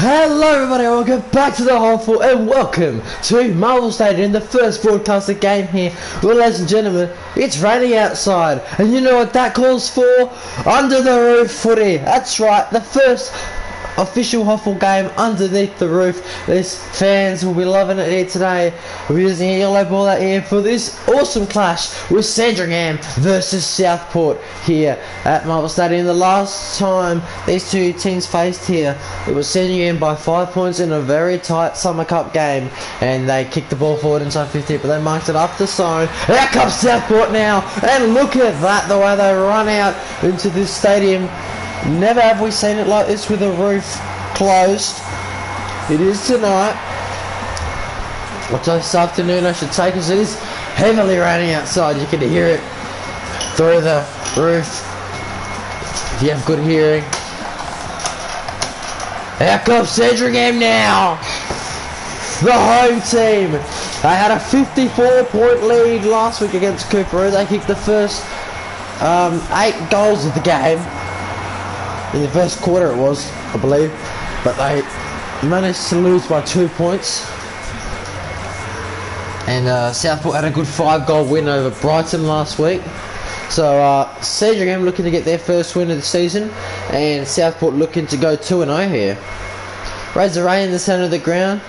Hello everybody, welcome back to the HOFL and welcome to Marvel Stadium, the first broadcasted game here. Well, ladies and gentlemen, it's raining outside and you know what that calls for? Under the roof footy. That's right, the first official HOFL game underneath the roof. These fans will be loving it here today. We're using a yellow ball out here for this awesome clash with Sandringham versus Southport here at Marvel Stadium. The last time these two teams faced here, it was Sandringham by 5 points in a very tight Summer Cup game, and they kicked the ball forward inside 50, but they marked it up the zone. Here comes Southport now, and look at that, the way they run out into this stadium. Never have we seen it like this with the roof closed. It is tonight. Or this afternoon I should say, because it is heavily raining outside. You can hear it through the roof if you have good hearing. Here comes Sandringham now, the home team. They had a 54-point lead last week against Cooper. They kicked the first 8 goals of the game. In the first quarter it was, I believe, but they managed to lose by 2 points. And Southport had a good 5-goal win over Brighton last week. So Sandringham looking to get their first win of the season, and Southport looking to go 2-0 here. Raise the rain in the centre of the ground,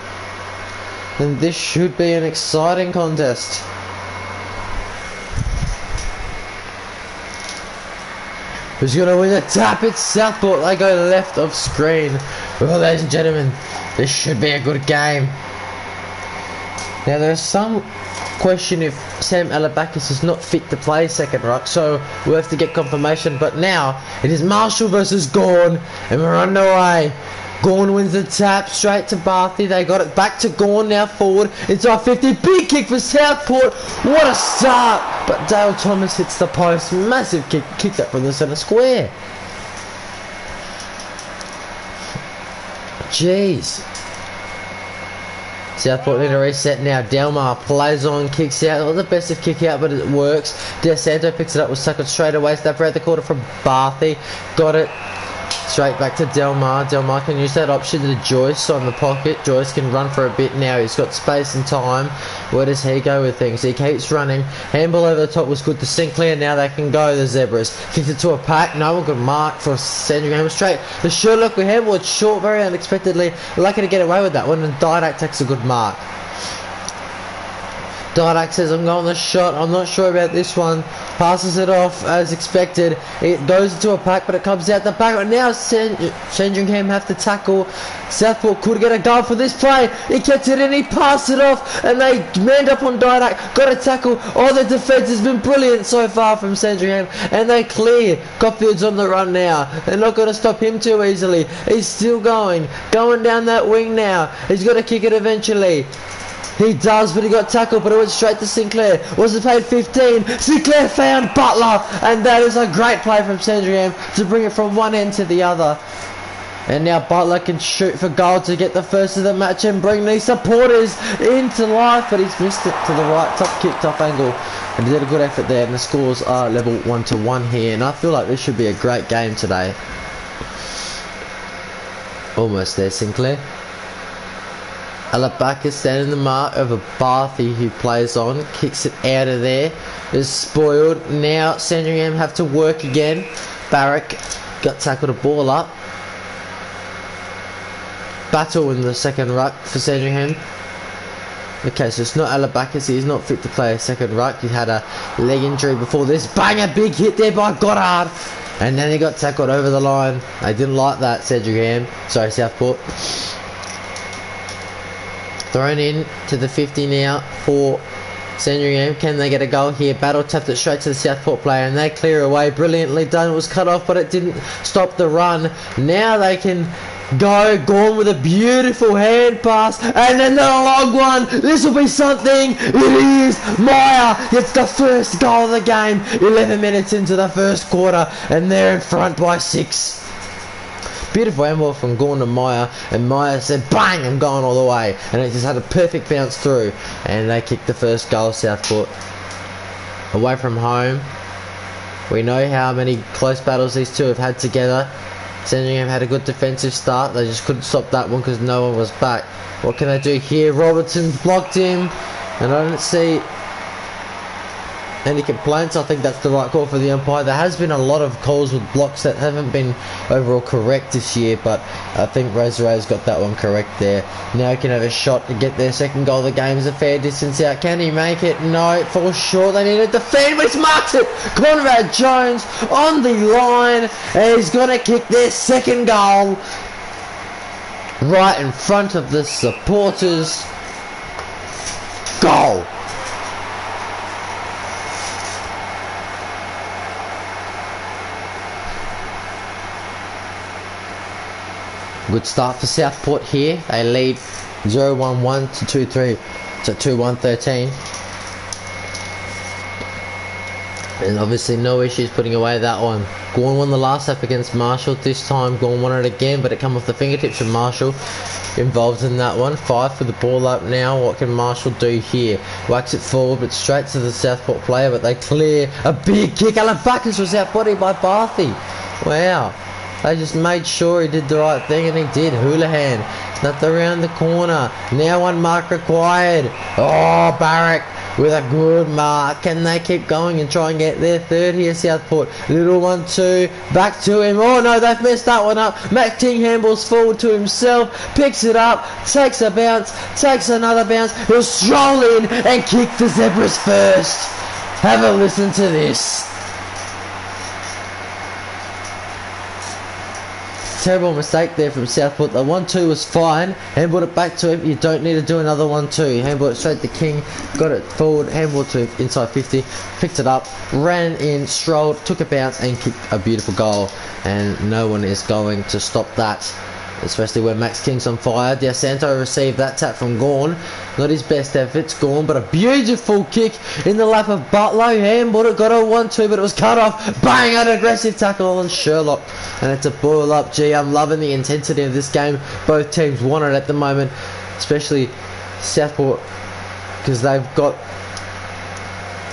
and this should be an exciting contest. Who's going to win the tap? It's Southport. They go left of screen. Well, ladies and gentlemen, this should be a good game. Now, there's some question if Sam Alabakis is not fit to play second ruck, so we'll have to get confirmation. But now, it is Marshall versus Gorn, and we're underway. Gorn wins the tap straight to Barthy. They got it back to Gorn now forward inside 50. Big kick for Southport. What a start! But Dale Thomas hits the post. Massive kick. Kicked that from the centre square. Jeez. Southport need to reset now. Delmar plays on, kicks out. Not the best of kick out, but it works. De Santo picks it up, was stuck it straight away. Step around the corner from Barthy. Got it. Straight back to Delmar. Delmar can use that option to Joyce on the pocket. Joyce can run for a bit now. He's got space and time. Where does he go with things? He keeps running. Handball over the top was good to Sinclair. Now they can go, the Zebras. Kicked it to a pack. No one could mark for Sandringham straight. The short look we handball. It's short very unexpectedly. Lucky to get away with that one. And Didak takes a good mark. Didak says, I'm going the shot. I'm not sure about this one. Passes it off as expected. It goes into a pack, but it comes out the back. And now Sandringham have to tackle. Southport could get a goal for this play. He kept it in, he passed it off, and they manned up on Didak. Got a tackle. Oh, the defence has been brilliant so far from Sandringham. And they clear. Copfield's on the run now. They're not going to stop him too easily. He's still going. Going down that wing now. He's got to kick it eventually. He does, but he got tackled, but it went straight to Sinclair. Was it played 15? Sinclair found Butler, and that is a great play from Sandringham to bring it from one end to the other. And now Butler can shoot for goal to get the first of the match and bring these supporters into life, but he's missed it to the right, top kick, top angle, and he did a good effort there, and the scores are level 1-1 here, and I feel like this should be a great game today. Almost there, Sinclair. Alabakis standing the mark over Barthy, who plays on, kicks it out of there, is spoiled. Now Sandringham have to work again. Barrack got tackled a ball up. Battle in the second ruck for Sandringham. Okay, so it's not Alabakis, he's not fit to play a second ruck. He had a leg injury before this. Bang, a big hit there by Goddard. And then he got tackled over the line. They didn't like that, Sandringham. Sorry, Southport. Thrown in to the 50 now for Sandringham. Can they get a goal here? Battle tapped it straight to the Southport player, and they clear away. Brilliantly done. It was cut off, but it didn't stop the run. Now they can go. Gorn with a beautiful hand pass, and then the long one. This will be something. It is. Meyer gets the first goal of the game. 11 minutes into the first quarter, and they're in front by 6. Beautiful handball from Gorn to Meyer, and Meyer said, bang, I'm going all the way. And it just had a perfect bounce through, and they kicked the first goal, Southport. Away from home. We know how many close battles these two have had together. Sandringham had a good defensive start. They just couldn't stop that one because no one was back. What can they do here? Robertson blocked him, and I don't see any complaints. I think that's the right call for the umpire. There has been a lot of calls with blocks that haven't been overall correct this year, but I think Razor's got that one correct there. Now he can have a shot to get their second goal of the game. Is a fair distance out. Can he make it? No, it falls short. They need to defend, but he's marked it. Conrad Jones on the line, and he's going to kick their second goal right in front of the supporters. Goal. Good start for Southport here. They lead 0-1-1 to 2-3 to 2-1-13. And obviously no issues putting away that one. Gorn won the last half against Marshall. This time Gorn won it again, but it come off the fingertips of Marshall. Involved in that one. 5 for the ball up now. What can Marshall do here? Whacks it forward, but straight to the Southport player, but they clear. A big kick. Alabakis was outbodied by Barthy. Wow. They just made sure he did the right thing, and he did. Houlihan snapped around the corner. Now one mark required. Oh, Barrack with a good mark. Can they keep going and try and get their third here, Southport? Little 1-2. Back to him. Oh, no, they've messed that one up. Matt King handballs forward to himself. Picks it up. Takes a bounce. Takes another bounce. He'll stroll in and kick the Zebras first. Have a listen to this. Terrible mistake there from Southport. The 1-2 was fine. Handballed it back to him. You don't need to do another 1-2. Handballed it straight to King. Got it forward. Handballed to inside 50. Picked it up. Ran in. Strolled. Took a bounce and kicked a beautiful goal. And no one is going to stop that. Especially when Max King's on fire. Santo received that tap from Gorn. Not his best efforts, Gorn, but a beautiful kick in the lap of Butler. Handballed it, got a 1-2, but it was cut off. Bang! An aggressive tackle on Sherlock. And it's a ball up. Gee, I'm loving the intensity of this game. Both teams want it at the moment, especially Southport, because they've got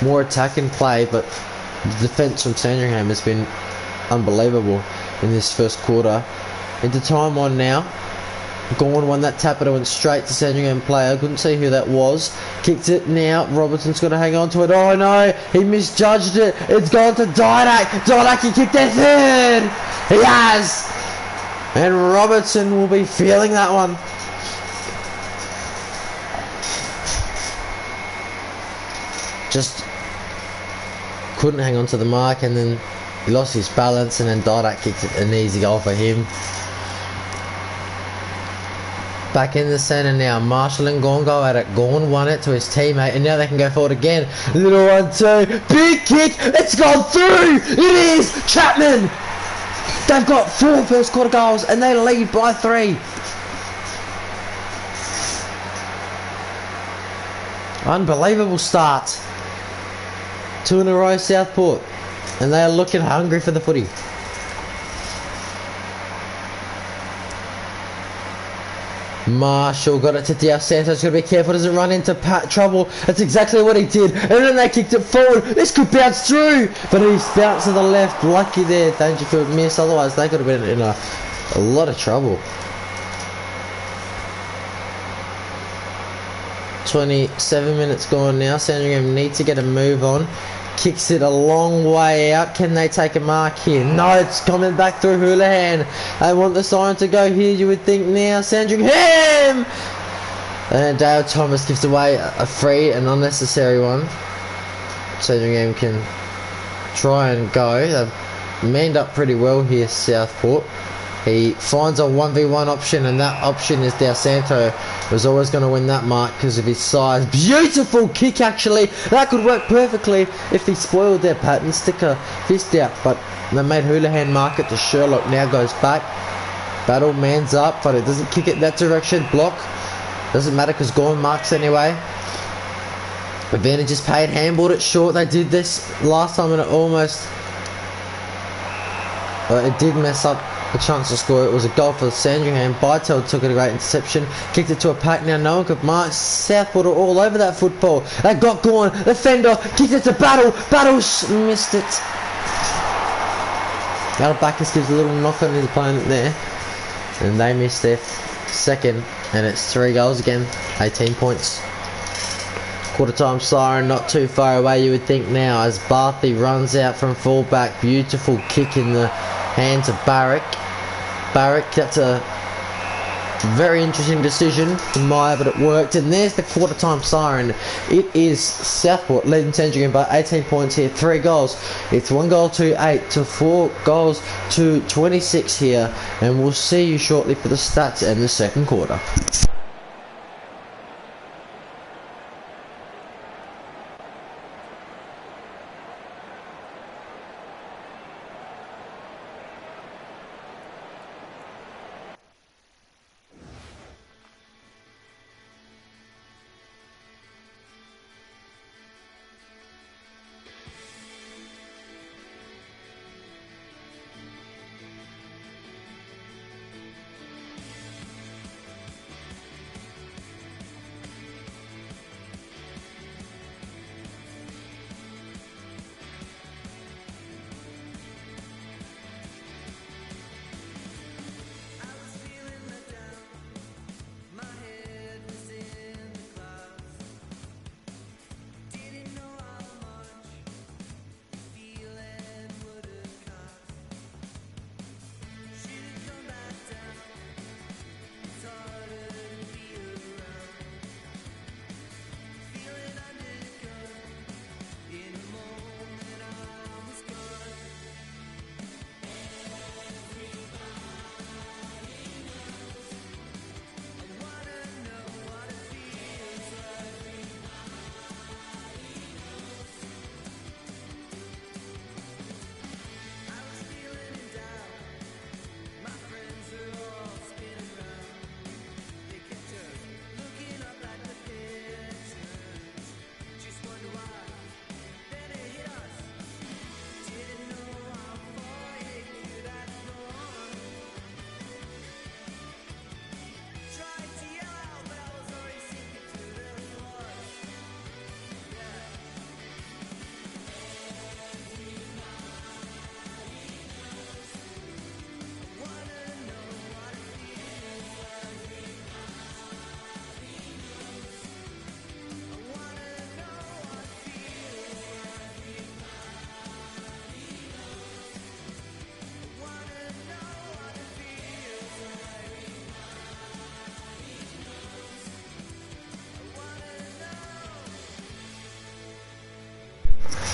more attack in play, but the defence from Sandringham has been unbelievable in this first quarter. Into time one now. Gorn won that tap, but it went straight to Sandringham player. Couldn't see who that was. Kicked it now. Robertson's got to hang on to it. Oh no, he misjudged it. It's gone to Didak. Didak, he kicked their third. He has. And Robertson will be feeling that one. Just couldn't hang on to the mark, and then he lost his balance, and then Didak kicked it, an easy goal for him. Back in the centre now. Marshall and Gorn go at it. Gorn won it to his teammate, and now they can go forward again. Little 1-2. Big kick. It's gone through. It is Chapman. They've got 4 first quarter goals, and they lead by 3. Unbelievable start. 2 in a row, Southport. And they are looking hungry for the footy. Marshall got it to Del Santos. Got to be careful, doesn't run into trouble. That's exactly what he did. And then they kicked it forward. This could bounce through, but he's bounced to the left. Lucky there, Dangerfield missed. Otherwise, they could have been in a lot of trouble. 27 minutes gone now. Sandringham need to get a move on. Kicks it a long way out. Can they take a mark here? No, it's coming back through Houlihan. They want the siren to go here, you would think now. Sandringham! And Dale Thomas gives away a free and unnecessary one. Sandringham can try and go. They've manned up pretty well here, Southport. He finds a 1v1 option, and that option is Del Santo. Was always going to win that mark because of his size. Beautiful kick, actually. That could work perfectly if he spoiled their pattern. Stick a fist out, but they made Houlihan mark it to Sherlock. Now goes back. Battle, man's up, but it doesn't kick it that direction. Block. Doesn't matter because Gorn marks anyway. Advantage is paid. Handballed it short. They did this last time and it almost... But it did mess up a chance to score. It was a goal for Sandringham. Bytel took it, a great interception, kicked it to a pack. Now no one could mark. Southport are all over that football. They got Gorn, the fender, kicked it to Battle. Battle missed it. Backus gives a little knock on his opponent there, and they miss their second, and it's 3 goals again, 18 points. Quarter time siren not too far away, you would think now, as Barthy runs out from fullback. Beautiful kick in the hands of Barrick. That's a very interesting decision from Meyer, but it worked. And there's the quarter time siren. It is Southport leading Sandringham by 18 points here, 3 goals. It's 1 goal to 8 to 4 goals to 26 here, and we'll see you shortly for the stats in the second quarter.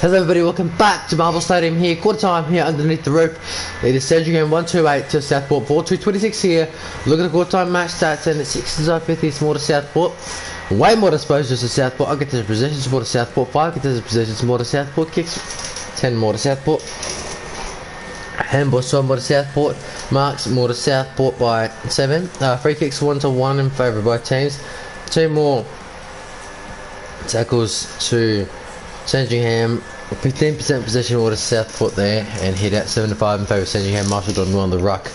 Hello everybody, welcome back to Marvel Stadium here, quarter time here underneath the roof. It is Sandringham 128 to Southport 4-2-26 here. Look at the quarter time match stats, and it's 6-50 more to Southport. Way more disposals to Southport. I'll get to the possessions more to Southport, 5 get to the possessions more to Southport, kicks 10 more to Southport. Handballs 12 more to Southport, marks more to Southport by 7. Free kicks 1-1 in favour of both teams. 2 more tackles to Sandringham, 15% possession more to Southport there, and hit out 7-5 in favour of Sandringham. Marshall on one on the ruck.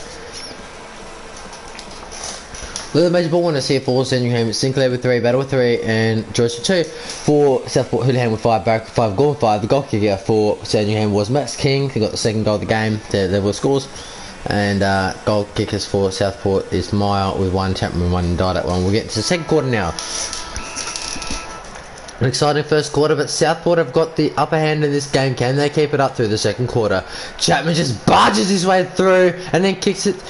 Look at the major ball winners here for Sandringham. Sinclair with 3, Battle with 3, and George with 2. For Southport, Houlihan with 5, Barrack with 5, Gore with 5. The goal kicker for Sandringham was Max King. He got the second goal of the game. There were scores. And goal kickers for Southport is Meyer with 1, Chapman with 1, and died at 1. We'll get to the second quarter now. An exciting first quarter, but Southport have got the upper hand in this game. Can they keep it up through the second quarter? Chapman just barges his way through and then kicks it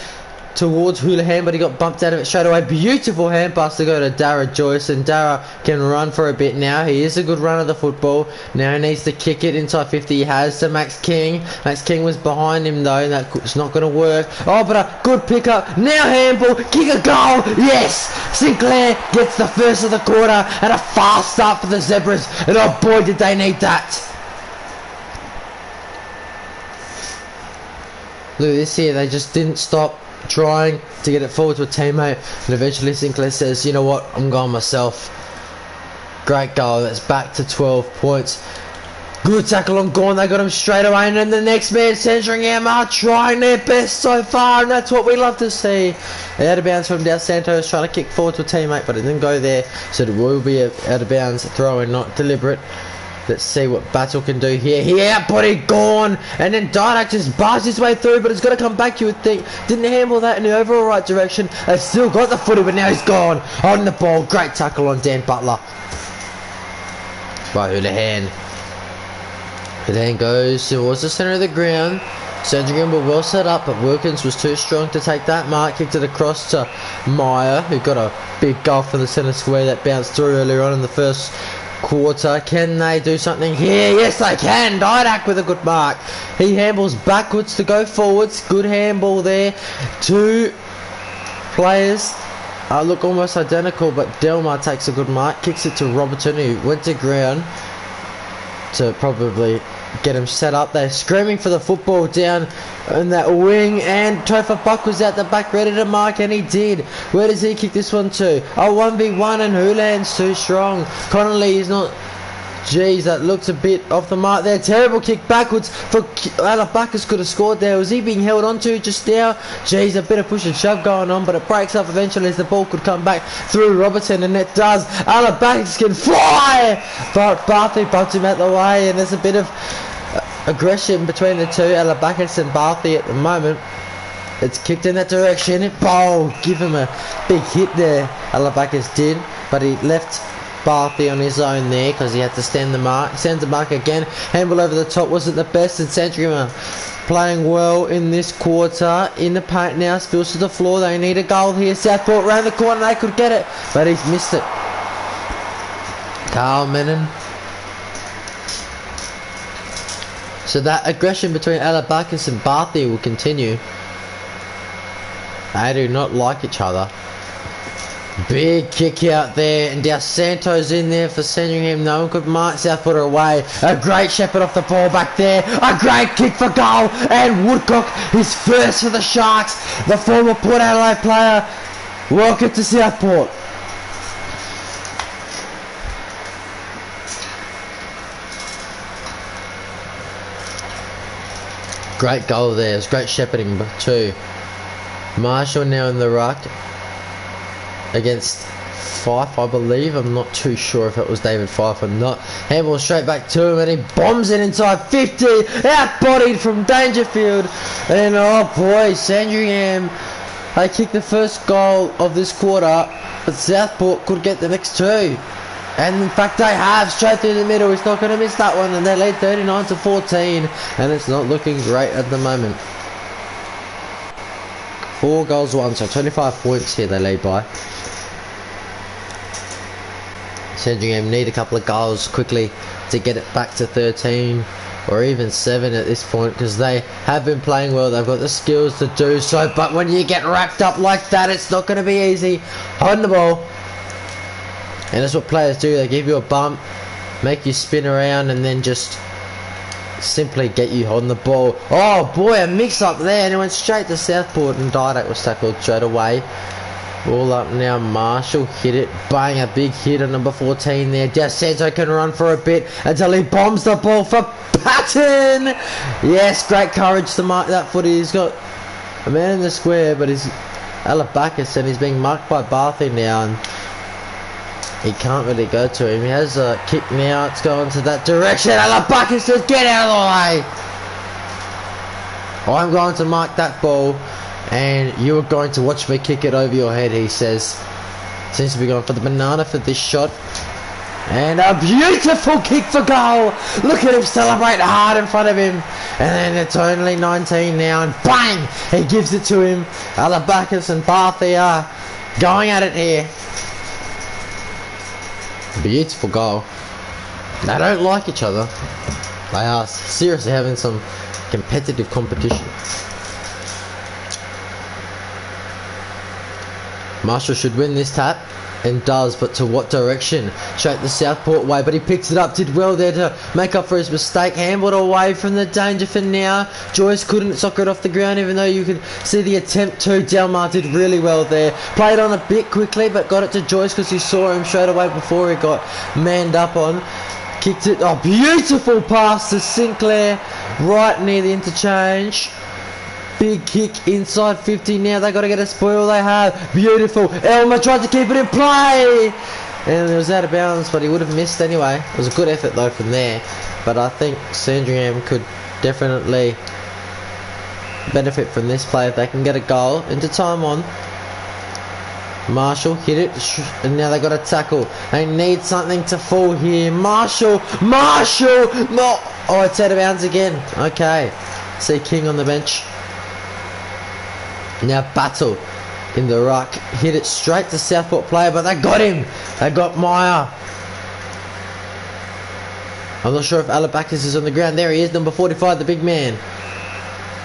towards Houlihan, but he got bumped out of it straight away. Beautiful hand pass to go to Dara Joyce, and Dara can run for a bit now. He is a good runner of the football. Now he needs to kick it inside 50. He has to Max King. Max King was behind him though, and that's not going to work. Oh, but a good pickup. Now handball, kick a goal. Yes! Sinclair gets the first of the quarter, and a fast start for the Zebras, and oh boy did they need that. Look at this here, they just didn't stop trying to get it forward to a teammate, and eventually Sinclair says, you know what, I'm going myself. Great goal. That's back to 12 points. Good tackle on Gorn, they got him straight away, and then the next man, Sandringham, are trying their best so far, and that's what we love to see. Out of bounds from Dos Santos, trying to kick forward to a teammate, but it didn't go there, so it will be out of bounds throw-in, not deliberate. Let's see what Battle can do here. He outbodied Gorn, and then Didak just bars his way through, but it's got to come back, you would think. Didn't handle that in the overall right direction. They've still got the footy, but now he's gone. On the ball, great tackle on Dan Butler. By Houlihan. Houlihan goes towards the centre of the ground. Sandringham were well set up, but Wilkins was too strong to take that mark. Kicked it across to Meyer, who got a big goal for the centre square that bounced through earlier on in the first quarter. Can they do something here? Yes, they can. Didak with a good mark. He handballs backwards to go forwards. Good handball there. Two players look almost identical, but Delmar takes a good mark. Kicks it to Robertson, who went to ground to probably get him set up. They're screaming for the football down in that wing, and Topher Buck was out the back ready to mark, and he did. Where does he kick this one to? A 1v1, and Houlihan's too strong. Connolly is not. Jeez, that looks a bit off the mark there. Terrible kick backwards for Alabacus. Could have scored there. Was he being held onto just now? Jeez, a bit of push and shove going on, but it breaks up eventually as the ball could come back through Robertson, and it does. Alabacus can fly, but Barthy bumps him out the way, and there's a bit of aggression between the two, Alabacus and Barthy at the moment. It's kicked in that direction. Give him a big hit there, Alabacus did, but he left Barthy on his own there because he had to stand the mark. Sends the mark again. Handball over the top wasn't the best, and Sandringham playing well in this quarter. In the paint now, spills to the floor. They need a goal here. Southport round the corner. They could get it, but he's missed it. Carl Menon. So that aggression between Alabacus and Barthy will continue. They do not like each other. Big kick out there, and Dos Santos in there for Sandringham. No one could mark. Southport away. A great shepherd off the ball back there. A great kick for goal, and Woodcock, his first for the Sharks. The former Port Adelaide player. Welcome to Southport. Great goal there. It was great shepherding too. Marshall now in the ruck against Fife, I believe. I'm not too sure if it was David Fife or not. Handball straight back to him, and he bombs it inside 50. Outbodied from Dangerfield. And oh boy, Sandringham, they kicked the first goal of this quarter, but Southport could get the next two. And in fact they have, straight through the middle. He's not going to miss that one, and they lead 39-14, and it's not looking great at the moment. 4 goals won, so 25 points here they lead by. Sandringham need a couple of goals quickly to get it back to 13 or even 7 at this point, because they have been playing well. They've got the skills to do so, but when you get wrapped up like that, it's not going to be easy. On the ball, and that's what players do. They give you a bump, make you spin around, and then just simply get you on the ball. Oh boy, a mix up there, and it went straight to Southport, and Didak was tackled straight away. Ball up now, Marshall hit it, bang, a big hit on number 14 there. Dos Santos can run for a bit until he bombs the ball for Patton. Yes, great courage to mark that footy. He's got a man in the square, but he's Alabacus, and he's being marked by Barthy now, and he can't really go to him. He has a kick now, it's going to that direction. Alabacus says, get out of the way. I'm going to mark that ball, and you are going to watch me kick it over your head, he says. Seems to be going for the banana for this shot. And a beautiful kick for goal. Look at him celebrate hard in front of him. And then it's only 19 now, and bang! He gives it to him. Alabacus and Barthy are going at it here. Beautiful goal. They don't like each other. They are seriously having some competitive competition. Marshall should win this tap, and does, but to what direction? Straight the Southport way, but he picks it up, did well there to make up for his mistake. Handballed away from the danger for now. Joyce couldn't soccer it off the ground, even though you could see the attempt to. Delmar did really well there. Played on a bit quickly, but got it to Joyce because he saw him straight away before he got manned up on. Kicked it, oh, beautiful pass to Sinclair, right near the interchange. Big kick inside 50 now. They got to get a spoil. They have. Beautiful. Elmer tried to keep it in play. and it was out of bounds, but he would have missed anyway. It was a good effort though from there, but I think Sandringham could definitely benefit from this play if they can get a goal into time on. Marshall hit it, and now they got a tackle. They need something to fall here. Marshall, no! Oh, it's out of bounds again. Okay, see King on the bench. Now Battle in the ruck, hit it straight to Southport player, but they got him. They got Meyer. I'm not sure if Alabakis is on the ground. There he is, number 45, the big man.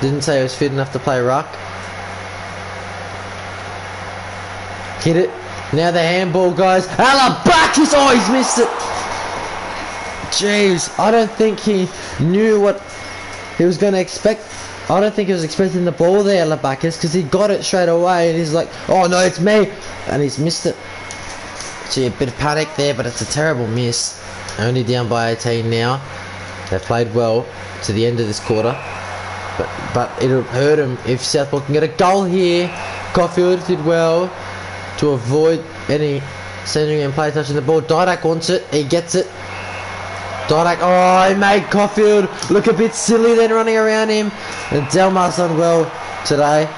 Didn't say he was fit enough to play ruck. Hit it. Now the handball, guys. Alabakis! Oh, he's missed it. Jeez, I don't think he knew what he was going to expect. I don't think he was expecting the ball there, Alabakis, because he got it straight away and he's like, oh no, it's me. And he's missed it. Gee, a bit of panic there, but it's a terrible miss. Only down by 18 now. They played well to the end of this quarter. But it'll hurt him if Southport can get a goal here. Caulfield did well to avoid any Sandringham player touching the ball. Didak wants it. He gets it. Didak, oh, he made Caulfield look a bit silly then running around him. And Delmar's done well today.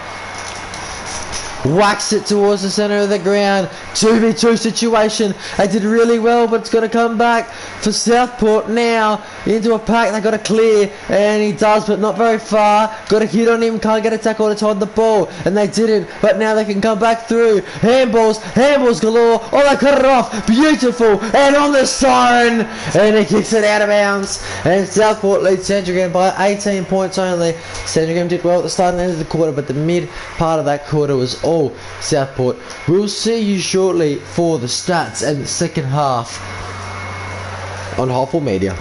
Whacks it towards the centre of the ground. 2v2 situation. They did really well, but it's going to come back for Southport now into a pack. They got to clear, and he does, but not very far. Got a hit on him, can't get a tackle to hold the ball, and they didn't. But now they can come back through. Handballs galore. Oh, they cut it off. Beautiful, and on the siren, and he kicks it out of bounds. And Southport leads Sandringham by 18 points only. Sandringham did well at the start and end of the quarter, but the mid part of that quarter was all Southport. We'll see you shortly for the stats and the second half on HOFL Media.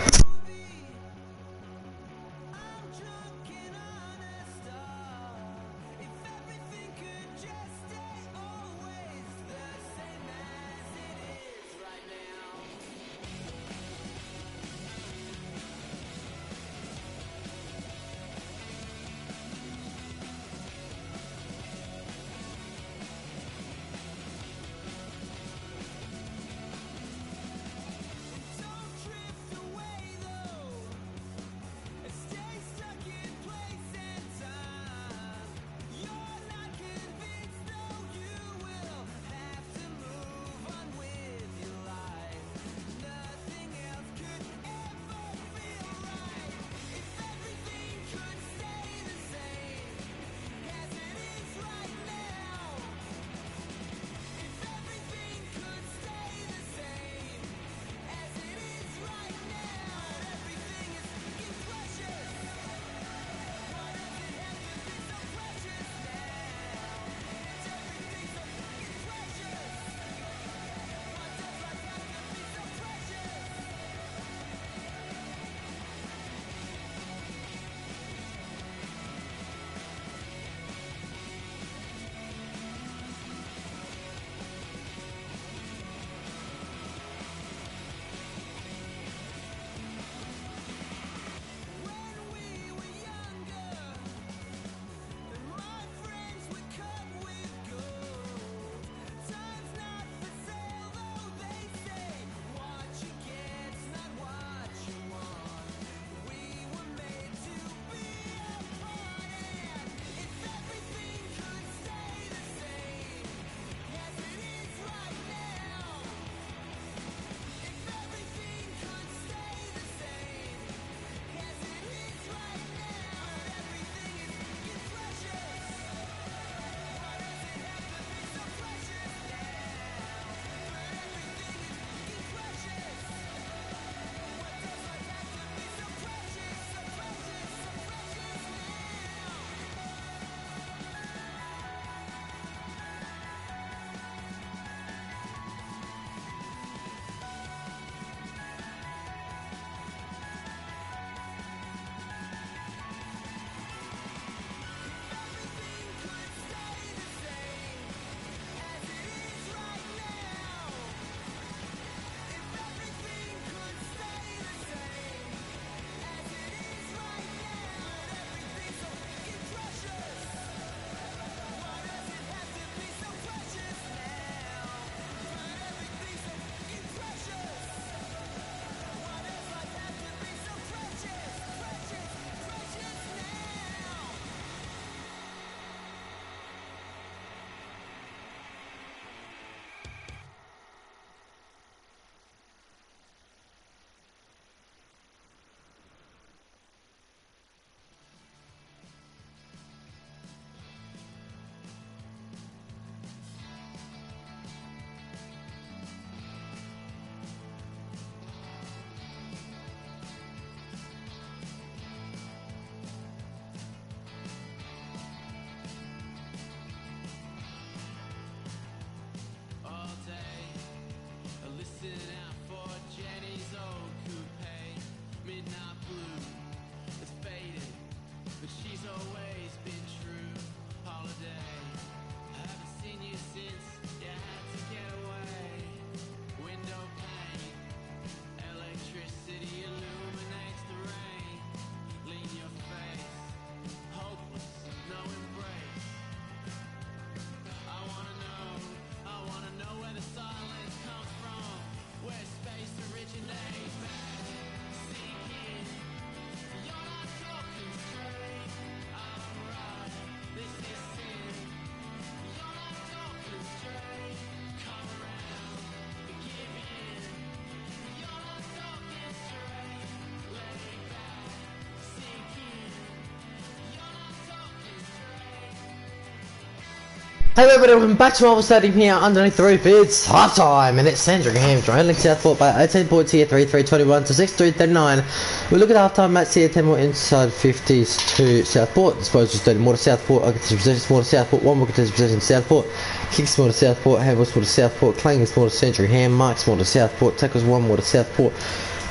Hey everybody, welcome back to Marvel Stadium here underneath the roof. It's half time and it's Sandringham trailing Southport by 18 points here, 3-3-21 to 6-3-39. We look at half time match here, 10 more inside 50s to Southport. Disposals 30 more to Southport, contested possessions more to Southport, 1 more contested possession to Southport, kicks more to Southport, handballs more to Southport, clangers more to Sandringham, marks more to Southport, tackles 1 more to Southport.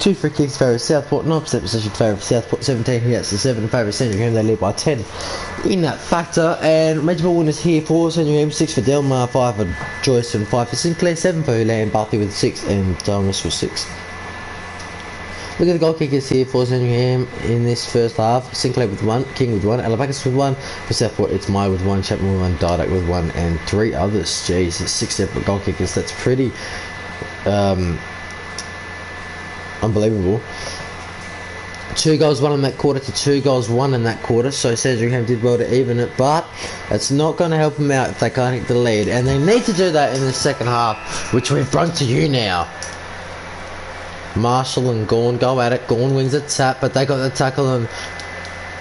2 free kicks favour Southport, 9% possession favour Southport, 17 hits to 7 favour Sandringham. They lead by 10 in that factor. And major ball winners here for Sandringham: 6 for Delmar, 5 for Joyce, and 5 for Sinclair, 7 for Hulan, Barthy with 6, and Dalmas with 6. Look at the goal kickers here for Sandringham in this first half. Sinclair with 1, King with 1, Alabacus with 1. For Southport, it's Mai with 1, Chapman with 1, Didak with 1, and 3 others. Jeez, it's 6 separate goal kickers. That's pretty unbelievable. 2 goals 1 in that quarter to 2 goals 1 in that quarter, so Sandringham did well to even it, but it's not going to help them out if they can't hit the lead, and they need to do that in the second half, which we've brought to you now. Marshall and Gorn go at it. Gorn wins a tap, but they got the tackle and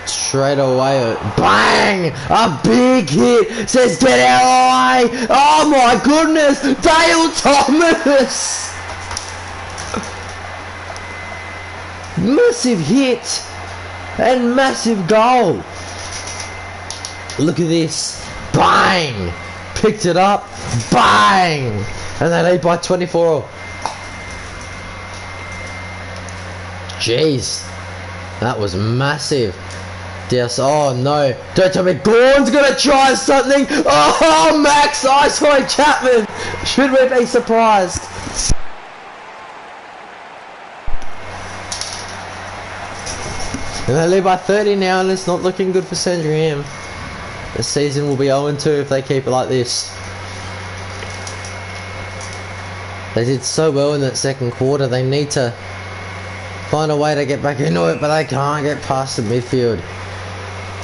straight away, bang! A big hit, says get out of the way! Oh my goodness, Dale Thomas! Massive hit and massive goal. Look at this. Bang! Picked it up. Bang! And they lead by 24. Jeez. That was massive. Yes. Oh no. Don't tell me Gorn's gonna try something. Oh, Max Iceway Chapman. Should we be surprised? And they lead by 30 now, and it's not looking good for Sandringham. The season will be 0-2 if they keep it like this. They did so well in that second quarter. They need to find a way to get back into it, but they can't get past the midfield.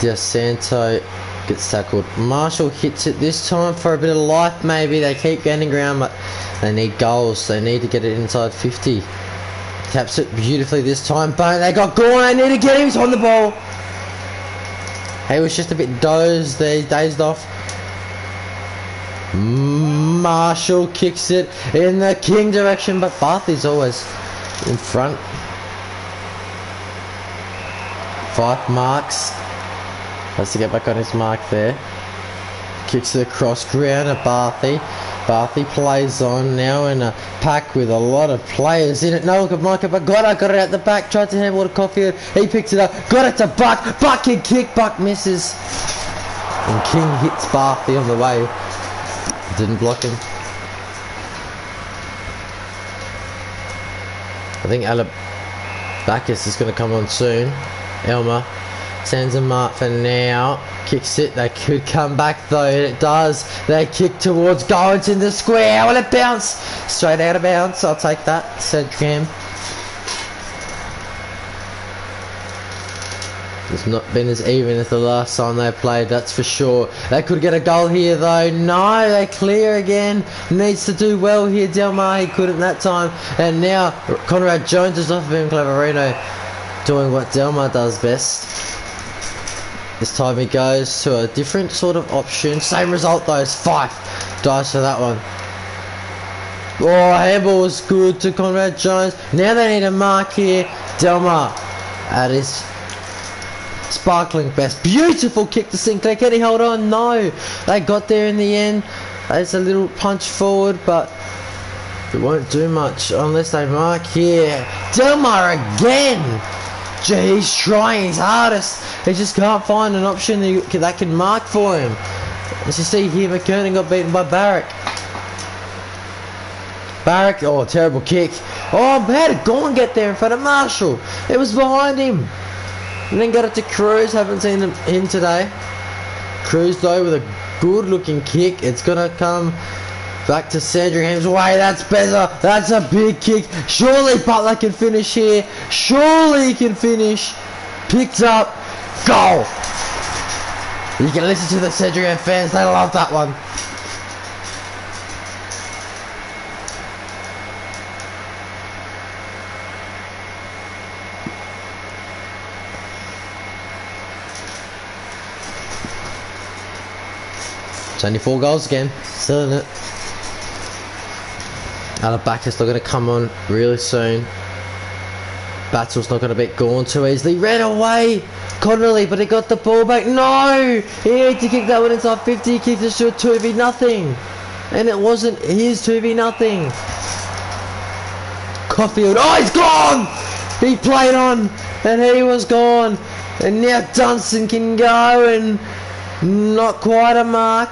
DeSanto gets tackled. Marshall hits it this time for a bit of life maybe. They keep gaining ground, but they need goals. They need to get it inside 50. Taps it beautifully this time. But they got Gorn. They need to get him. He's on the ball. He was just a bit dozed there. He's dazed off. Marshall kicks it in the King direction, but Barthy's always in front. 5 marks. Has to get back on his mark there. Kicks it across ground at Barthy. Barthy plays on now in a pack with a lot of players in it. No look at Micah, but got it out the back. Tried to handle to Caulfield. He picks it up. Got it to Buck. Buck can kick. Buck misses. And King hits Barthy on the way. Didn't block him. I think Alabacus is going to come on soon. Elmer sends a mark for now. Kicks it. They could come back though. It does. They kick towards goal. It's in the square. Will it bounce? Straight out of bounds. I'll take that. Sandringham. It's not been as even as the last time they played, that's for sure. They could get a goal here though. No, they clear again. Needs to do well here. Delmar, he couldn't that time. And now Conrad Jones is off of him. Claverino doing what Delmar does best. This time he goes to a different sort of option. Same result though. It's Fife dies for that one. Oh, handball was good to Conrad Jones. Now they need a mark here. Delmar at his sparkling best. Beautiful kick to Sinclair. Can he hold on? No. They got there in the end. There's a little punch forward, but it won't do much unless they mark here. Delmar again. Gee, he's trying his hardest. He just can't find an option that can mark for him. As you see here, McKernan got beaten by Barrack. Barrack, oh, terrible kick. Oh, how did Gorn get there in front of Marshall? It was behind him. And then got it to Cruz. Haven't seen him today. Cruz though with a good looking kick. It's gonna come back to Sandringham's way. That's better. That's a big kick. Surely Butler can finish here. Surely he can finish. Picked up. Goal. You can listen to the Sandringham fans. They love that one. It's only 4 goals again. Still in it. Alabaka's not going to come on really soon. Battle's not going to beat Gorn too easily. Ran away! Connolly, but he got the ball back. No! He needed to kick that one inside 50. He kicked it to a 2v0. And it wasn't his 2v0. Caulfield. Oh, he's gone! He played on, and he was gone. And now Dunstan can go, and not quite a mark.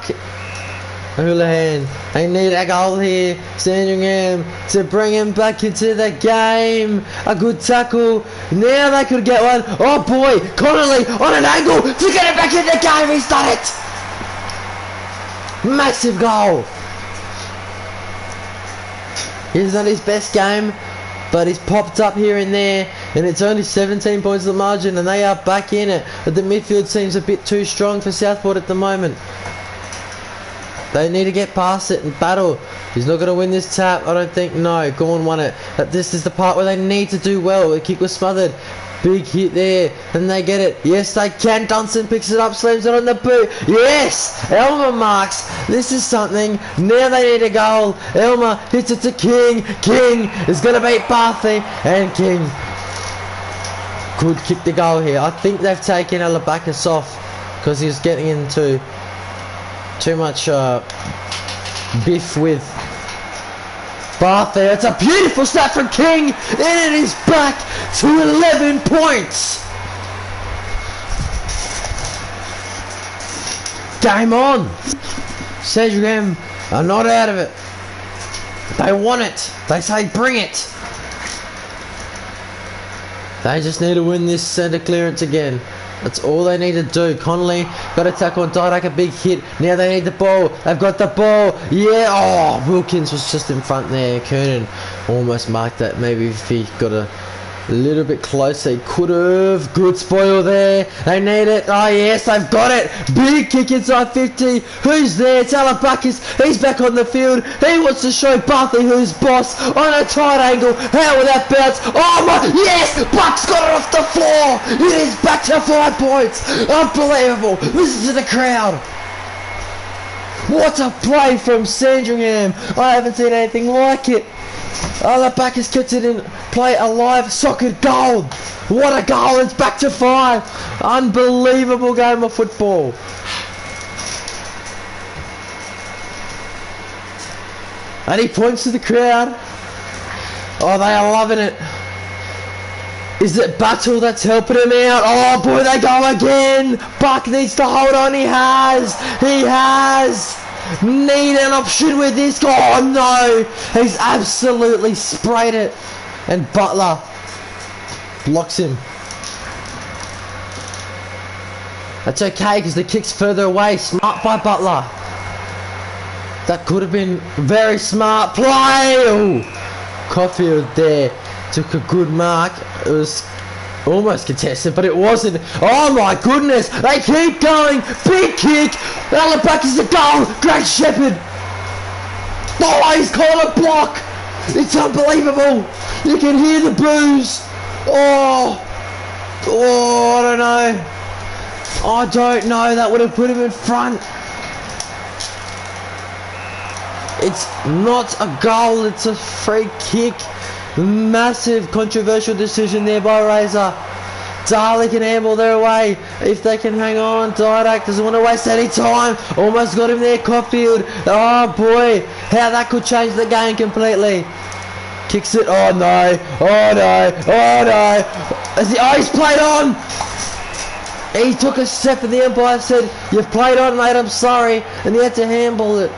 Houlihan, they need a goal here. Sandringham to bring him back into the game. A good tackle. Now they could get one. Oh boy, Connolly on an angle to get it back in the game. He's done it. Massive goal. He's not his best game, but he's popped up here and there, and it's only 17 points of the margin, and they are back in it. But the midfield seems a bit too strong for Southport at the moment. They need to get past it and battle. He's not going to win this tap, I don't think. No, Gorn won it. But this is the part where they need to do well. The kick was smothered. Big hit there, and they get it. Yes, they can. Dunstan picks it up, slams it on the boot. Yes! Elmer marks. This is something. Now they need a goal. Elmer hits it to King. King is going to beat Barthy, and King could kick the goal here. I think they've taken Alabakis off because he's getting into too much biff with Barthy. It's a beautiful snap from King, and it is back to 11 points. Game on. Sandringham are not out of it. They want it. They say bring it. They just need to win this centre clearance again. That's all they need to do. Connolly got a tackle on Didak, a big hit. Now they need the ball. They've got the ball. Yeah. Oh, Wilkins was just in front there. Kernan almost marked that. Maybe if he got a little bit closer, he could have. Good spoil there. They need it. Oh, yes, they've got it. Big kick inside 50. Who's there? It's Alabakis. He's back on the field. He wants to show Barthy who's boss on a tight angle. How will that bounce? Oh, my. Yes! Buck's got it off the floor. It is back to 5 points. Unbelievable. Listen to the crowd. What a play from Sandringham. I haven't seen anything like it. Alabakis kept it in play alive. Soccer goal. What a goal. It's back to 5. Unbelievable game of football. And he points to the crowd. Oh, they are loving it. Is it Battle that's helping him out? Oh boy, they go again. Buck needs to hold on. He has. He has. Need an option with this. Oh no. He's absolutely sprayed it. And Butler blocks him. That's okay because the kick's further away. Smart by Butler. That could have been very smart play. Ooh. Caulfield there took a good mark. It was almost contested, but it wasn't. Oh my goodness. They keep going. Big kick. Alabakis a goal. Great Shepherd. Oh, he's called a block. It's unbelievable. You can hear the boos. Oh, I don't know. I don't know. That would have put him in front. It's not a goal. It's a free kick. Massive controversial decision there by Razor. Darley can handle their way if they can hang on. Didak doesn't want to waste any time. Almost got him there, Caulfield. Oh boy, how that could change the game completely. Kicks it. Oh no. Oh no. Oh no. Oh, he's played on. He took a step and the umpire said, "You've played on, mate, I'm sorry." And he had to handball it.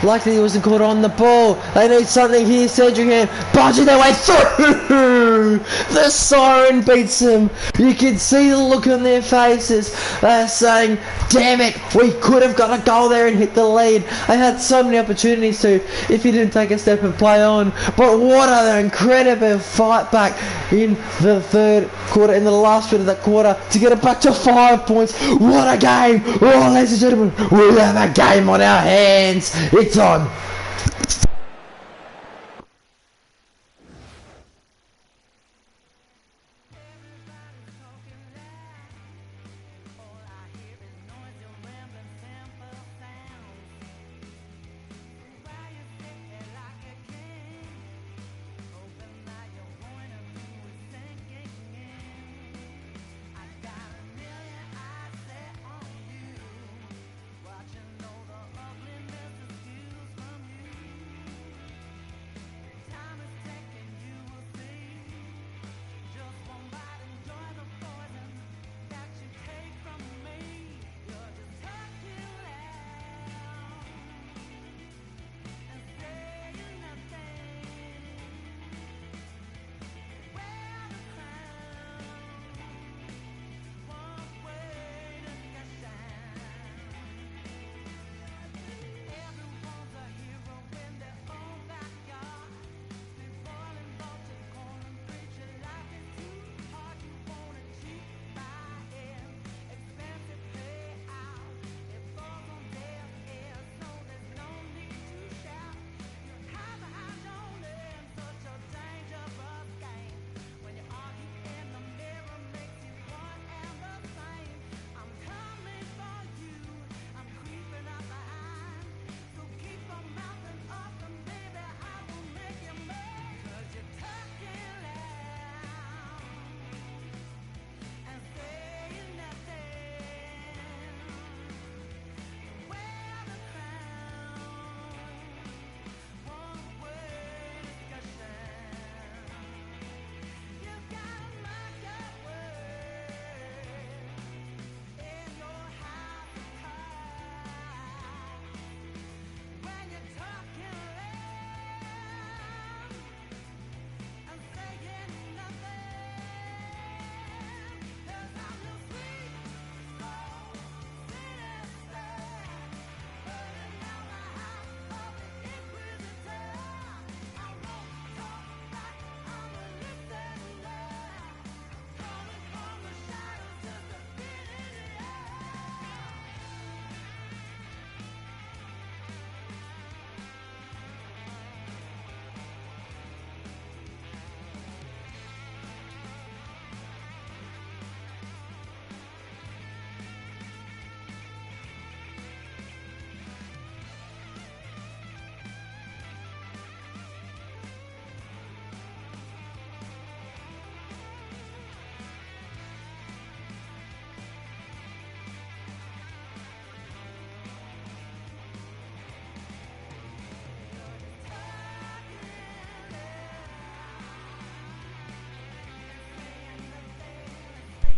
Luckily he wasn't caught on the ball. They need something here. Sandringham barging their way through. The siren beats them. You can see the look on their faces. They're saying, damn it, we could have got a goal there and hit the lead. They had so many opportunities to if he didn't take a step and play on. But what an incredible fight back in the third quarter, in the last bit of that quarter, to get it back to 5 points. What a game. Oh, ladies and gentlemen, we have a game on our hands. It's on.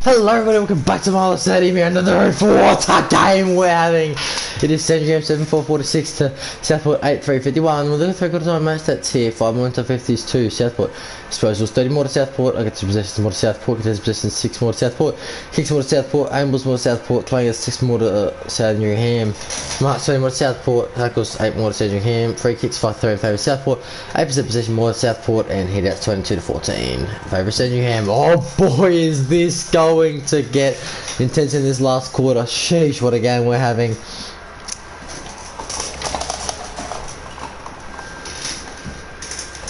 Hello everybody, welcome back to Marlow Stadium here, another what a game we're having. It is Sandringham 7-4-46 to Southport 8-3-51. We're looking at 3 quarter time match stats here. 5 more to 50s to Southport. Disposals 30 more to Southport. I get to possessions more to Southport. Contested possessions 6 more to Southport. Kicks more to Southport. Aimballs more to Southport. Playing 6 more to Sandringham. Marks 20 more to Southport. Tackles 8 more to Sandringham. Free kicks 5-3 in favour of Southport. 8% possession more to Southport, and hit outs 22-14 in favour of Sandringham. Oh boy, is this going to get intense in this last quarter. Sheesh, what a game we're having.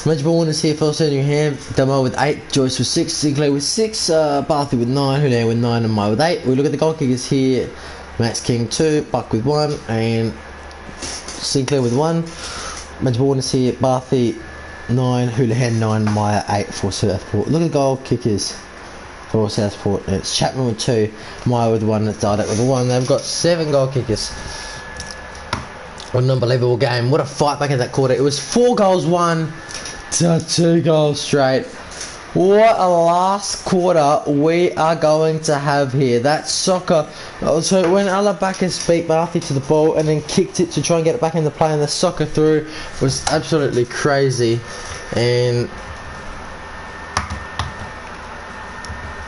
Match ball winners here for Sandringham. Damo with 8, Joyce with 6, Sinclair with 6, Barthy with 9, Hunan with 9, and Mai with 8. We look at the goal kickers here. Max King 2, Buck with 1, and Sinclair with 1. Match ball winners here. Barthy 9, Houlihan 9, Maya 8 for Southport. Look at the goal kickers for Southport. It's Chapman with 2, Maya with 1, and Didak with 1. They've got 7 goal kickers. What an unbelievable game. What a fight back in that quarter. It was 4 goals won to 2 goals straight. What a last quarter we are going to have here. That soccer. So when Alabacus beat Barthy to the ball and then kicked it to try and get it back into play, and the soccer through was absolutely crazy. And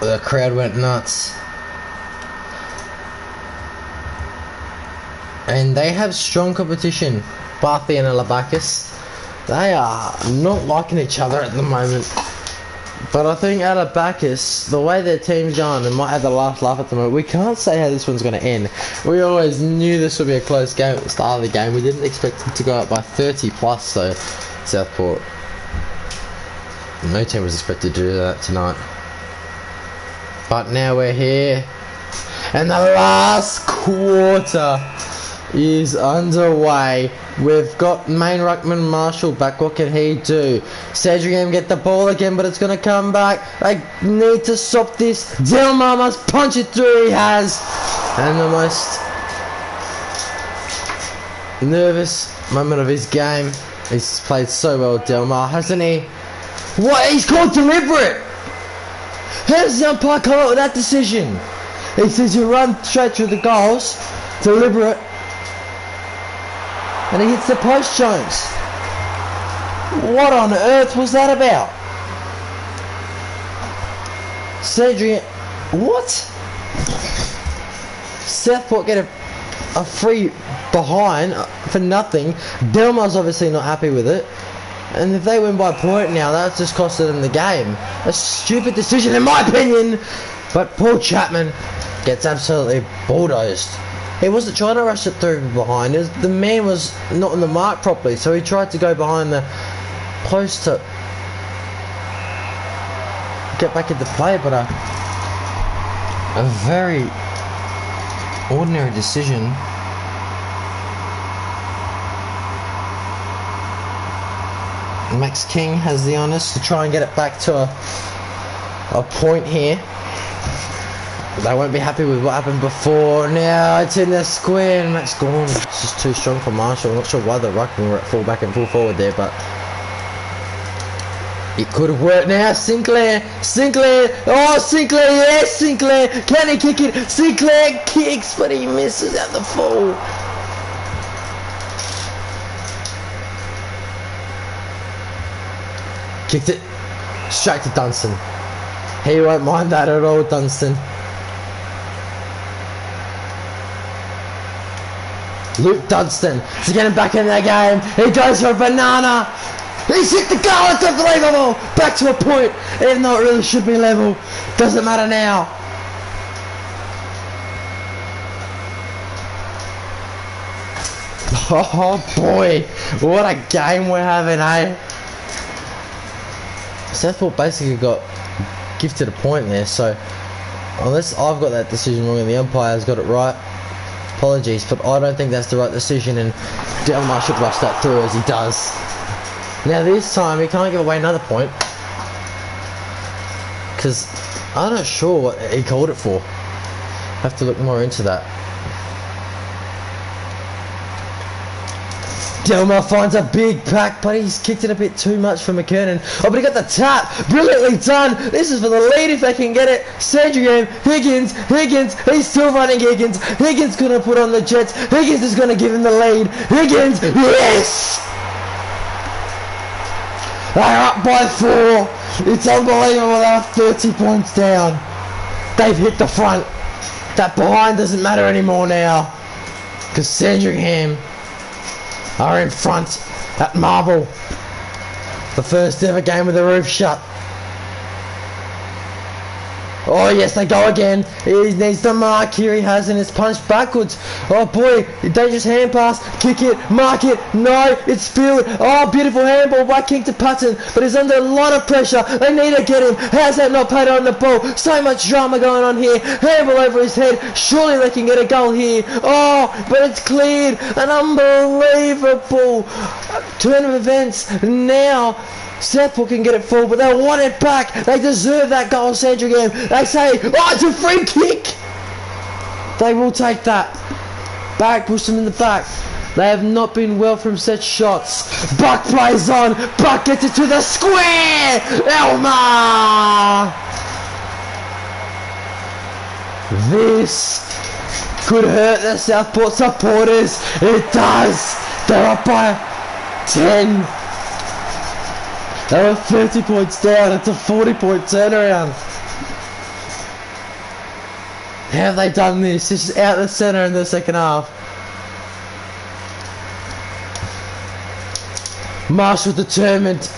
the crowd went nuts. And they have strong competition, Barthy and Alabacus. They are not liking each other at the moment. But I think Alabacus, the way their team's going, they might have the last laugh at the moment. We can't say how this one's going to end. We always knew this would be a close game at the start of the game. We didn't expect it to go up by 30 plus though, Southport. No team was expected to do that tonight. But now we're here. And the last quarter is underway. We've got main ruckman Marshall back. What can he do? Sandringham get the ball again, but it's going to come back. They need to stop this. Delmar must punch it through. He has. And the most nervous moment of his game. He's played so well, Delmar, hasn't he? What? He's called deliberate. How does the umpire come up with that decision? He says you run straight through the goals. Deliberate. And he hits the post, Jones. What on earth was that about? Sandringham. What? Southport get a free behind for nothing. Delmar's obviously not happy with it. And if they win by a point now, that's just costed them the game. A stupid decision in my opinion. But Paul Chapman gets absolutely bulldozed. He wasn't trying to rush it through behind. The man was not on the mark properly, so he tried to go behind the post to get back into play, but a very ordinary decision. Max King has the honours to try and get it back to a point here. They won't be happy with what happened before. Now it's in the square and Matt's gone. It's just too strong for Marshall. I'm not sure why the ruckman were at full back and full forward there, but it could have worked now. Sinclair. Oh, Sinclair, yes, Sinclair. Can he kick it? Sinclair kicks, but he misses at the full. Kicked it straight to Dunstan. He won't mind that at all, Dunstan. Luke Dunstan to get him back in that game. He goes for a banana. He's hit the goal. It's unbelievable. Back to a point, even though it really should be level. Doesn't matter now. Oh boy, what a game we're having, eh? Southport basically got gifted a point there, so unless I've got that decision wrong and the umpire's got it right, apologies, but I don't think that's the right decision, and Delmar should rush that through as he does. Now this time he can't give away another point, because I'm not sure what he called it for. I have to look more into that. Delmer finds a big pack, but he's kicked it a bit too much for McKernan. Oh, but he got the tap. Brilliantly done. This is for the lead if they can get it. Sandringham, Higgins, he's still running Higgins. Higgins gonna put on the Jets. Higgins is gonna give him the lead. Higgins, yes! They're up by 4. It's unbelievable. They're 30 points down. They've hit the front. That behind doesn't matter anymore now, because Sandringham are in front at Marble. The first ever game with the roof shut. Oh yes, they go again. He needs the mark here. He has, and it's punched backwards. Oh boy, dangerous hand pass. Kick it, mark it. No, it's fielded. Oh, beautiful handball by King to Patton, but he's under a lot of pressure. They need to get him. How's that not paid on the ball? So much drama going on here. Handball over his head. Surely they can get a goal here. Oh, but it's cleared. An unbelievable turn of events. Now Southport can get it full, but they want it back. They deserve that goal, Sandringham. They say, oh, it's a free kick. They will take that. Back, push them in the back. They have not been well from set shots. Buck plays on. Buck gets it to the square. Elmer. This could hurt the Southport supporters. It does. They're up by 10. They were 30 points down. It's a 40-point turnaround. How have they done this? This is out the centre in the second half. Marshall determined.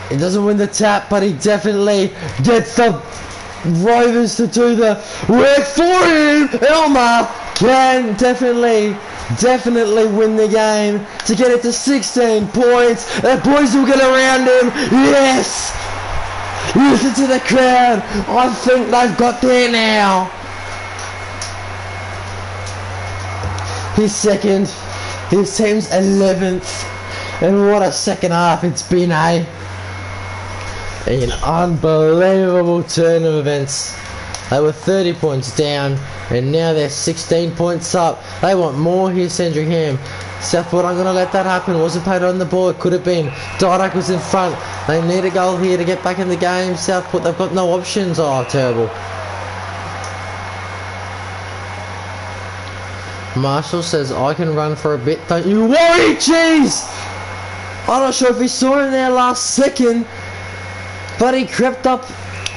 He doesn't win the tap, but he definitely gets the Rovers to do the work for him. Elmer can definitely win the game to get it to 16 points. The boys will get around him. Yes! Listen to the crowd. I think they've got there now. He's second. His team's 11th. And what a second half it's been, eh? An unbelievable turn of events. They were 30 points down, and now they're 16 points up. They want more here, Sandringham. Southport aren't going to let that happen. Wasn't paid on the ball. It could have been. Didak was in front. They need a goal here to get back in the game. Southport, they've got no options. Oh, terrible. Marshall says, I can run for a bit. Don't you worry, jeez! I'm not sure if he saw him there last second, but he crept up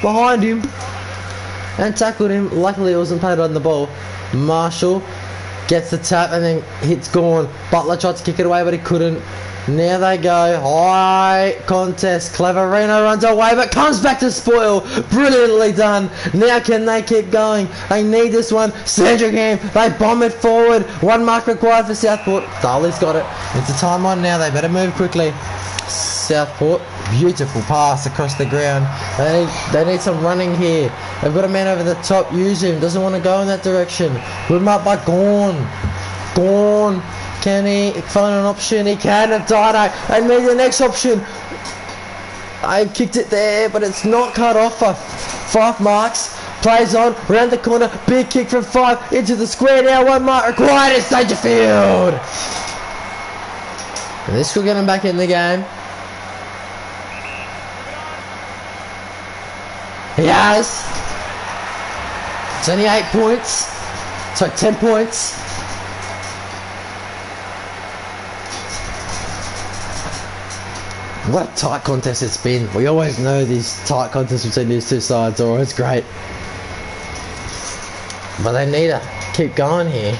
behind him and tackled him. Luckily it wasn't paid on the ball. Marshall gets the tap and then hits gone. Butler tried to kick it away, but he couldn't. Now they go. High contest. Cleverino runs away but comes back to spoil. Brilliantly done. Now can they keep going? They need this one. Sandringham, they bomb it forward. One mark required for Southport. Darley's got it. It's a time on now. They better move quickly. Southport, beautiful pass across the ground. They need some running here. They've got a man over the top. Use him. Doesn't want to go in that direction. Put him up by Gorn. Can he find an option? He can. And Didak. They need the next option. I kicked it there, but it's not cut off for 5 marks. Plays on, round the corner, big kick from 5 into the square now. 1 mark required. It's Dangerfield. And this could get him back in the game. He has. It's only 8 points. So 10 points. What a tight contest it's been. We always know these tight contests between these two sides are always great. But they need to keep going here.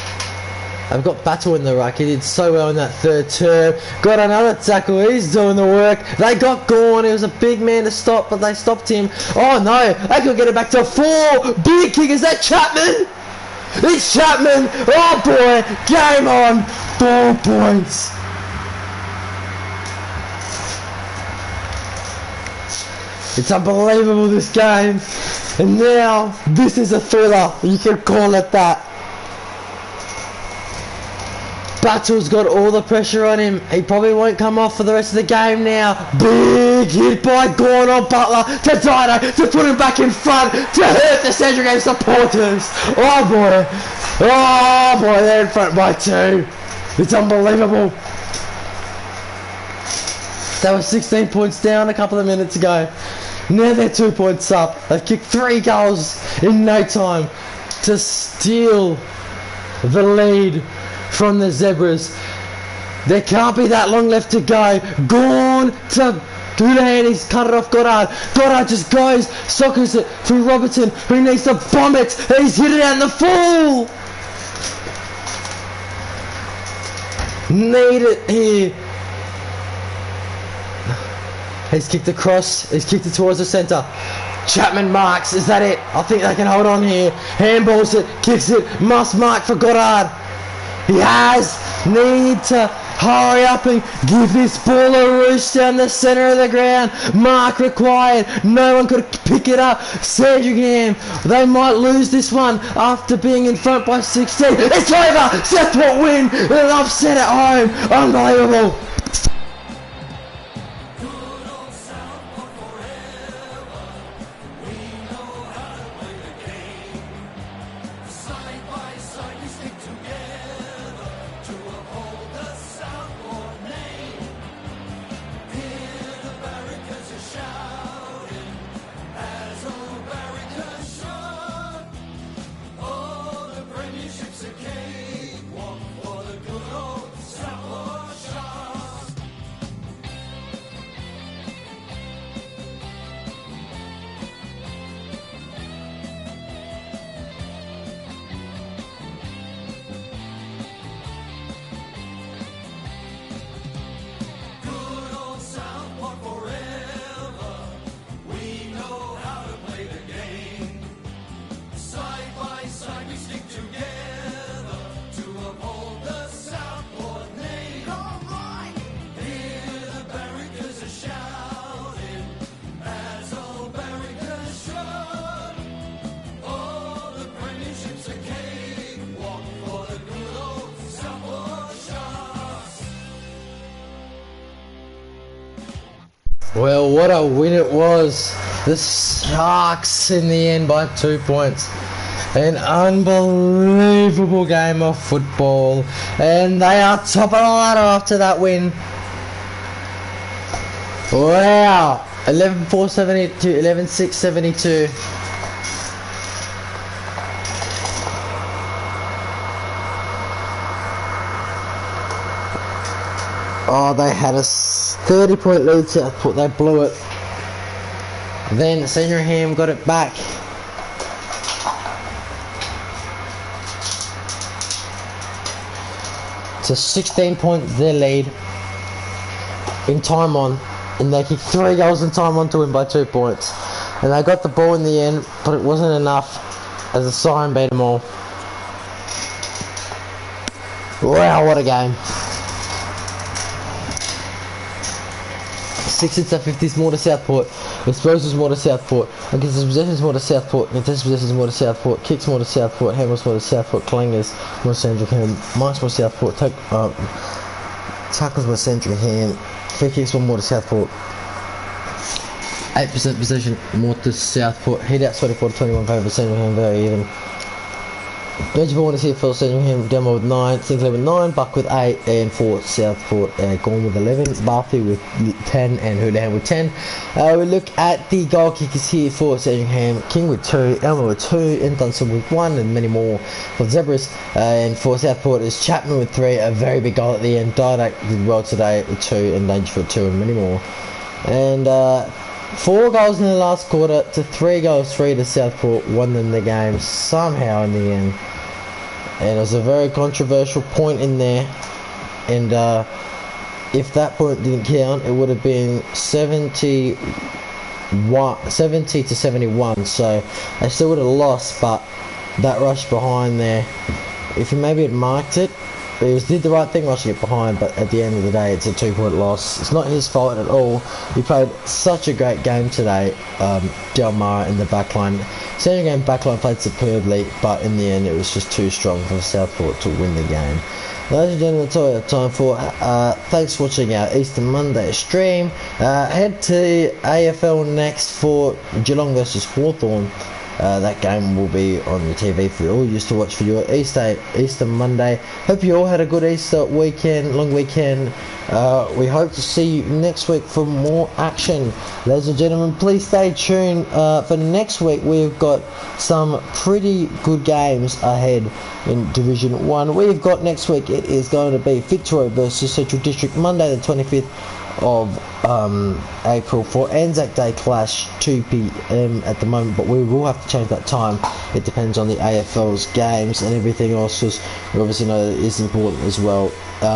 They've got Battle in the ruck. He did so well in that third term. Got another tackle. He's doing the work. They got Gorn. He was a big man to stop, but they stopped him. Oh no, they could get it back to 4. Big kick. Is that Chapman? It's Chapman. Oh boy, game on. 4 points. It's unbelievable, this game. And now, this is a thriller. You can call it that. Battle's got all the pressure on him. He probably won't come off for the rest of the game now. Big hit by Gorn on Butler to Didak to put him back in front to hurt the Sandringham supporters. Oh boy, they're in front by 2. It's unbelievable. They were 16 points down a couple of minutes ago. Now they're 2 points up. They've kicked 3 goals in no time to steal the lead from the Zebras. There can't be that long left to go. Gone to Houlihan, he's cut it off Goddard. Goddard just goes, sockers it through Robertson, who needs to bomb it. He's hit it out in the full. Need it here. He's kicked across, he's kicked it towards the centre. Chapman marks, is that it? I think they can hold on here. Handballs it, kicks it, must mark for Goddard. He has, need to hurry up and give this ball a roost down the centre of the ground. Mark required, no one could pick it up. Sandringham, they might lose this one after being in front by 16. It's over, Southport win, an upset at home, unbelievable. Well, what a win it was. The Sharks in the end by 2 points. An unbelievable game of football. And they are top of the ladder after that win. Wow. 11-4-72, 11-6-72. Oh, they had a 30-point lead, Southport, they blew it. Then Sandringham got it back. To 16 points their lead in time on, and they kicked 3 goals in time on to win by 2 points. And they got the ball in the end, but it wasn't enough as the siren beat them all. Wow, what a game. 60-50 more to Southport. Explosives more to Southport. Against possessions more to Southport. Contested possessions more to Southport. Kicks more to Southport. Handballs more to Southport. Clangers more to Sandringham. Marks more to Southport. Tackles more to Sandringham. Free kicks more to Southport. 8% possession more to Southport. Heat out 24-21 favour Sandringham, very even. Benjamin Warner's here for Sandringham, Demo with 9, Sinclair with 9, Buck with 8, and for Southport, Gorm with 11, Barthy with 10, and Houlihan with 10. We look at the goal kickers here for Sandringham, King with 2, Elmer with 2, and Dunson with 1, and many more for the Zebras. And for Southport is Chapman with 3, a very big goal at the end. Didak did well today with 2, and Dangerfield 2, and many more. And 4 goals in the last quarter to 3 goals, 3 to Southport, won them the game somehow in the end. And it was a very controversial point in there. And if that point didn't count, it would have been 70 to 71. So they still would have lost, but that rush behind there, if he maybe had marked it, he did the right thing rushing it behind, but at the end of the day it's a 2-point loss. It's not his fault at all. He played such a great game today, Del Mar in the backline. Sandringham backline played superbly, but in the end it was just too strong for Southport to win the game. Ladies and gentlemen, that's all we have time for. Thanks for watching our Easter Monday stream. Head to AFL next for Geelong versus Hawthorn. That game will be on the TV for you all used to watch for your Easter Monday. Hope you all had a good Easter weekend, long weekend. We hope to see you next week for more action. Ladies and gentlemen, please stay tuned for next week. We've got some pretty good games ahead in Division 1. We've got next week, it is going to be Fitzroy versus Central District, Monday the 25th of April for Anzac Day clash, 2 p.m. at the moment, but we will have to change that time. It depends on the AFL's games and everything else, because we obviously know that is important as well.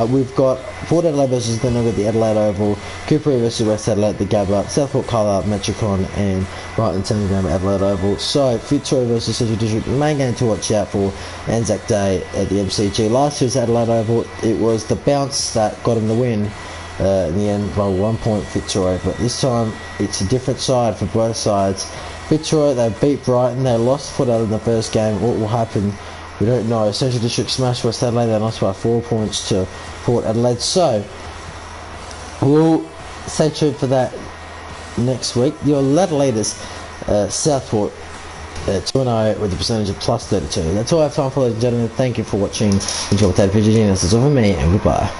We've got Port Adelaide versus then we've got the Adelaide Oval, Cooper versus West Adelaide, the Gabba, Southport, Carlisle, Metricon, and Brighton, Sandringham, Adelaide Oval. So Fitzroy versus Central District, the main game to watch out for Anzac Day at the MCG. Last year's Adelaide Oval, it was the bounce that got him the win. In the end, by 1 point Fitzroy, but this time it's a different side for both sides. Fitzroy, they beat Brighton, they lost Port Adelaide in the first game. What will happen, we don't know. Central District smashed West Adelaide, they lost by 4 points to Port Adelaide, so we'll stay tuned for that next week. Your ladder leaders, Southport, 2-0 with a percentage of plus 32. That's all I have time for, ladies and gentlemen. Thank you for watching. Enjoy that video. That's all for me, and goodbye.